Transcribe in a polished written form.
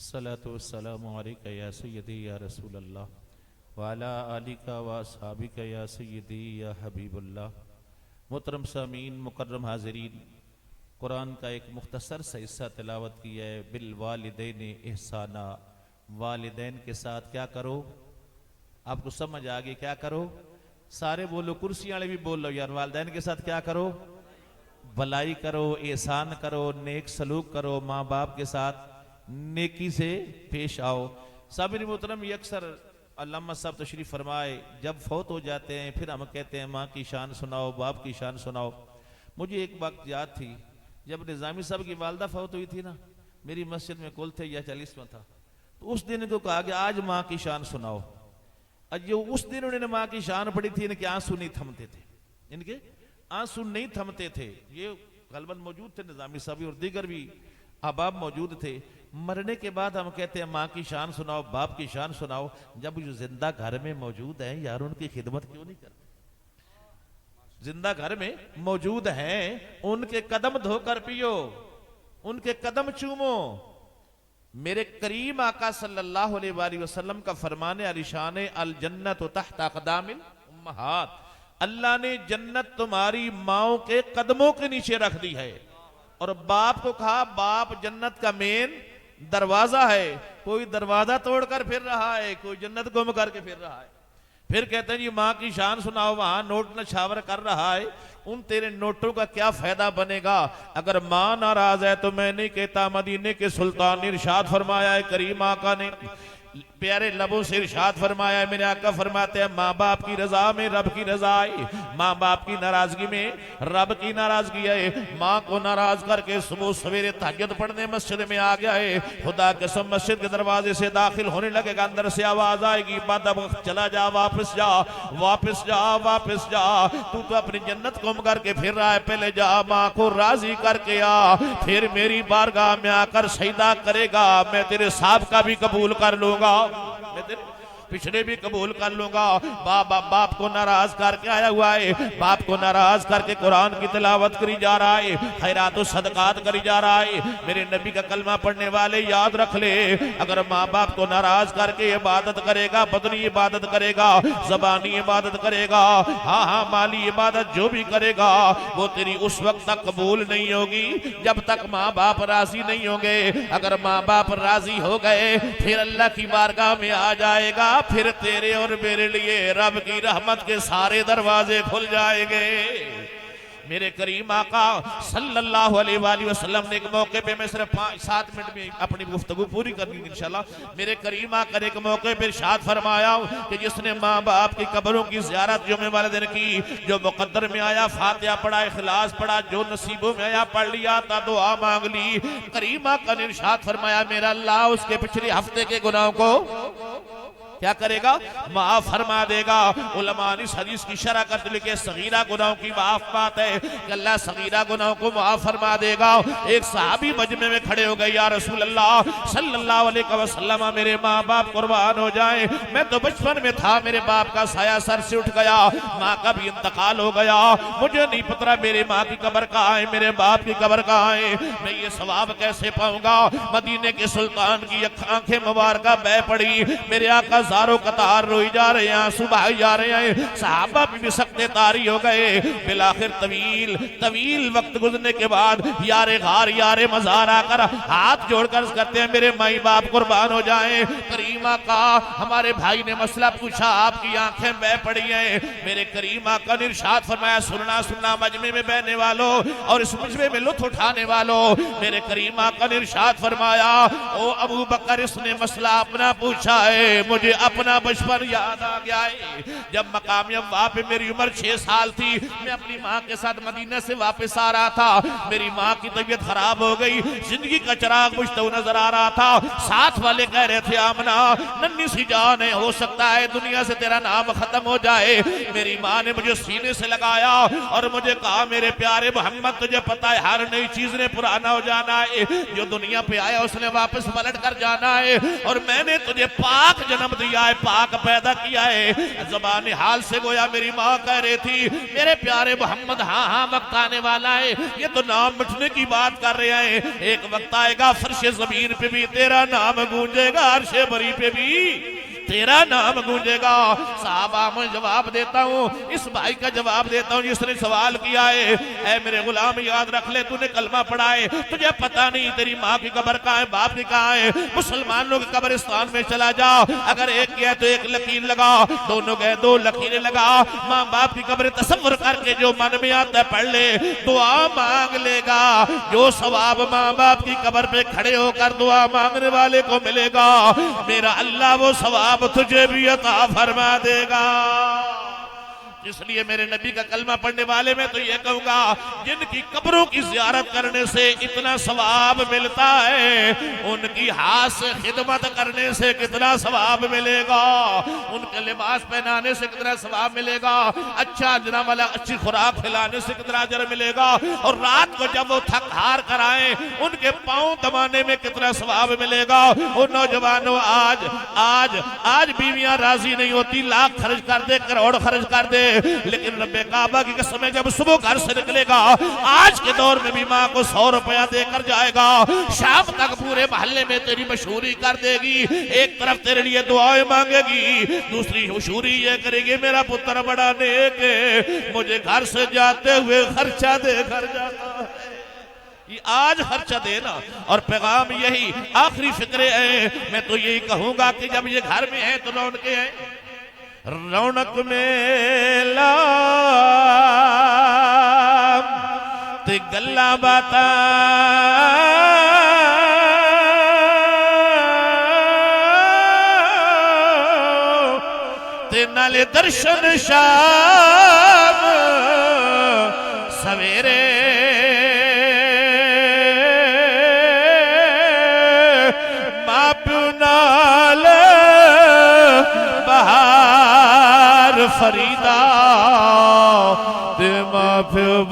अस्सलातु वस्सलामु अलैका या सय्यदी या रसूल अल्लाह व अला आलिका व अस्हाबिका या सय्यदी या हबीबुल्लाह। मोहतरम सामीन, मुकर्रम हाज़रीन, कुरान का एक मुख्तसर सा हिस्सा तिलावत किया है। बिल वालिदैन एहसाना, वालिदैन के साथ क्या करो। आपको समझ आ गई क्या करो? सारे बोलो, कुर्सी वाले भी बोल लो यार। वालिदैन के साथ क्या करो? भलाई करो, एहसान करो, नेक सलूक करो, माँ बाप के साथ नेकी से पेश आओ। साबिर मोहतरम, ये अक्सर अल्लामा साहब तशरीफ फरमाए, जब फौत हो जाते हैं फिर हम कहते हैं माँ की शान सुनाओ, बाप की शान सुनाओ। मुझे एक वक्त याद थी जब निज़ामी साहब की वालदा फौत हुई थी ना, मेरी मस्जिद में कुल थे या 40 में था, तो उस दिन को कहा गया आज माँ की शान सुनाओ। आज जो उस दिन उन्होंने माँ की शान पढ़ी थी, इनके आंसू नहीं थमते थे, इनके आंसू नहीं थमते थे। ये गलबन मौजूद थे, निज़ामी साहब और दीगर भी अहबाब मौजूद थे। मरने के बाद हम कहते हैं माँ की शान सुनाओ, बाप की शान सुनाओ। जब जो जिंदा घर में मौजूद है यार, उनकी खिदमत क्यों नहीं करते? जिंदा घर में मौजूद हैं, उनके कदम धोकर पियो, उनके कदम चूमो। मेरे करीम आका सल्लल्लाहु अलैहि वसल्लम का फरमाने अलिशान, अल जन्नत तहत अक़दामिल उम्महात, अल्लाह ने जन्नत तुम्हारी माओ के कदमों के नीचे रख दी है। और बाप को कहा बाप जन्नत का मेन दरवाजा है। कोई दरवाजा तोड़कर फिर रहा है, कोई जन्नत गुम करके फिर रहा है। फिर कहते हैं जी माँ की शान सुनाओ, वहां नोट नछावर कर रहा है। उन तेरे नोटों का क्या फायदा बनेगा अगर माँ नाराज है? तो मैं नहीं कहता, मदीने के सुल्तान ने इरशाद फरमाया है, करीम आका ने प्यारे लबों से इरशाद फरमाया है। मेरे आका फरमाते हैं माँ बाप की रजा में रब की रजा है, माँ बाप की नाराजगी में रब की नाराजगी है। माँ को नाराज करके सुबह सवेरे तहज्जुद पढ़ने मस्जिद में आ गया है, खुदा कसम मस्जिद के दरवाजे से दाखिल होने लगेगा, अंदर से आवाज आएगी बाद चला जा, वापस जा, वापस जा, वापस जा। तू तो अपनी जन्नत गुम करके फिर रहा है, पहले जा माँ को राजी करके आ, फिर मेरी बारगाह में आकर सजदा करेगा, मैं तेरे साहब का भी कबूल कर लूंगा, मैं तेरे पिछड़े भी कबूल कर लूंगा। बाप को नाराज करके आया हुआ है, बाप को नाराज करके कुरान की तिलावत करी जा रहा है, खैरात सदकात करी जा रहा है। मेरे नबी का कलमा पढ़ने वाले याद रख ले, अगर माँ बाप को नाराज करके इबादत करेगा, बदनी इबादत करेगा, जबानी इबादत करेगा, हाँ माली इबादत जो भी करेगा, वो तेरी उस वक्त तक कबूल नहीं होगी जब तक माँ बाप राजी नहीं होंगे। अगर माँ बाप राजी हो गए फिर अल्लाह की बारगाह में आ जाएगा, फिर तेरे और मेरे लिए रब की रहमत के सारे दरवाजे खुल जाएंगे। मेरे करीम आका सल्लल्लाहु अलैहि वसल्लम ने एक मौके पे, मैं सिर्फ 5-7 मिनट में अपनी गुफ्तगू पूरी करनी इंशाल्लाह। मेरे करीम आका ने एक मौके पे इरशाद फरमाया कि जिसने माँ बाप की कब्रों की ज़ियारत जुम्मे वाले दिन की, जो मुकद्दर में आया फातिहा पढ़ा, इखलास पढ़ा, जो नसीबों में आया पढ़ लिया था, दुआ मांग ली। करीम आका ने इरशाद फरमाया मेरा अल्लाह उसके पिछले हफ्ते के गुनाहों को क्या करेगा? माफ फरमा देगा। उलमा ने इस हदीस की शरह करते लिखे सगीरा गुनाहों की माफ बात है कि अल्लाह सगीरा गुनाहों को माफ फरमा देगा। एक सहाबी मजमे में खड़े हो गए, या रसूल अल्लाह सल्लल्लाहु अलैहि वसल्लम, मेरे माँ बाप कुर्बान हो जाए, मैं तो बचपन में था, मेरे बाप का साया सर से उठ गया, माँ का भी इंतकाल हो गया, मुझे नहीं पता मेरे माँ की कब्र कहाँ है, मेरे बाप की कब्र कहाँ है, मैं ये सवाब कैसे पाऊंगा? मदीने के सुल्तान की आंखें मुबारक बह पड़ी, मेरे आका हजारों कतार रोई जा रहे हैं, आंसू बहाए जा रहे हैं, सहाबा भी सकते तारी हो गए। बिलाखिर तवील वक्त गुजरने के बाद यारे गार यारे मजार आकर हाथ जोड़कर करते हैं मेरे माई बाप कुर्बान हो जाएं। करीमा का हमारे भाई ने मसला पूछा, आपकी आंखें बह पड़ी हैं। मेरे करीमा का इरशाद फरमाया, सुनना सुनना मजमे में बहने वालों और इस मजमे में लुत्फ उठाने वालों, मेरे करीमा का इरशाद फरमाया, ओ अबू बकर इसने मसला अपना पूछा है, मुझे अपना बचपन याद आ गया है। जब मकाम अव्वा पे मेरी उम्र 6 साल थी, मैं अपनी माँ के साथ मदीना से वापस आ रहा था, मेरी माँ की तबीयत खराब हो गई, जिंदगी का चिराग बुझता हुआ नजर आ रहा था। साथ वाले कह रहे थे आमना नन्ही सी जान है, हो सकता है दुनिया से तेरा नाम खत्म हो जाए। मेरी माँ ने मुझे सीने से लगाया और मुझे कहा, मेरे प्यारे मोहम्मद तुझे पता है हर नई चीज ने पुराना हो जाना है, जो दुनिया पे आया उसने वापस पलट कर जाना है, और मैंने तुझे पाक जन्म अंबिया पाक पैदा किया है। ज़बान हाल से गोया मेरी माँ कह रही थी मेरे प्यारे मोहम्मद हाँ हाँ वक्त आने वाला है, ये तो नाम मिटने की बात कर रहे हैं। एक वक्त आएगा फर्श ज़मीन पे भी तेरा नाम गूंजेगा, अर्शे बरी पे भी तेरा नाम गूंजेगा। साहबा मैं जवाब देता हूँ, इस भाई का जवाब देता हूँ जिसने सवाल किया है। ऐ मेरे गुलाम याद रख ले, तूने कलमा पढ़ा है, तुझे पता नहीं तेरी माँ की कब्र कहाँ है, बाप की कहाँ है। मुसलमानों के कब्रिस्तान में चला जा, अगर एक गया तो एक लकीर लगा, दोनों गए दो लकीरें लगा। माँ बाप की कब्र तसव्वुर करके जो मन में आता है पढ़ ले, दुआ मांग लेगा। जो सवाब माँ बाप की कब्र पे खड़े होकर दुआ मांगने वाले को मिलेगा, मेरा अल्लाह वो सवाब तुझे भी अता फरमा देगा। इसलिए मेरे नबी का कलमा पढ़ने वाले में तो ये कहूंगा, जिनकी कब्रों की ज़ियारत करने से इतना सवाब मिलता है, उनकी हाथ से खिदमत करने से कितना सवाब मिलेगा, उनके लिबास पहनाने से कितना सवाब मिलेगा, अच्छा जनाब वाला अच्छी खुराक खिलाने से कितना अजर मिलेगा, और रात को जब वो थक हार कर आए उनके पाँव दबाने में कितना सवाब मिलेगा। और नौजवानों आज आज आज बीवियां राजी नहीं होती, लाख खर्च कर दे, करोड़ खर्च कर दे, लेकिन रब्बे काबा की कसम है जब सुबह घर से निकलेगा, आज के दौर में भी माँ को 100 रुपया देकर जाएगा, शाम तक पूरे मोहल्ले में तेरी मशहूरी कर देगी। एक तरफ तेरे लिए दुआएं मांगेगी, दूसरी मशहूरी ये करेगी मेरा पुत्र बड़ा नेक है, मुझे घर से जाते हुए खर्चा दे घर जाता है। ये आज खर्चा देना और पैगाम यही आखिरी फिक्रे है। मैं तो यही कहूंगा कि जब ये घर में है तो रौनकें हैं, रौनक मेला ते गल्ला बाता ते नाले दर्शन शाम सवेरे, मां प्यो नाल बहार फरीदा ते मां प्यो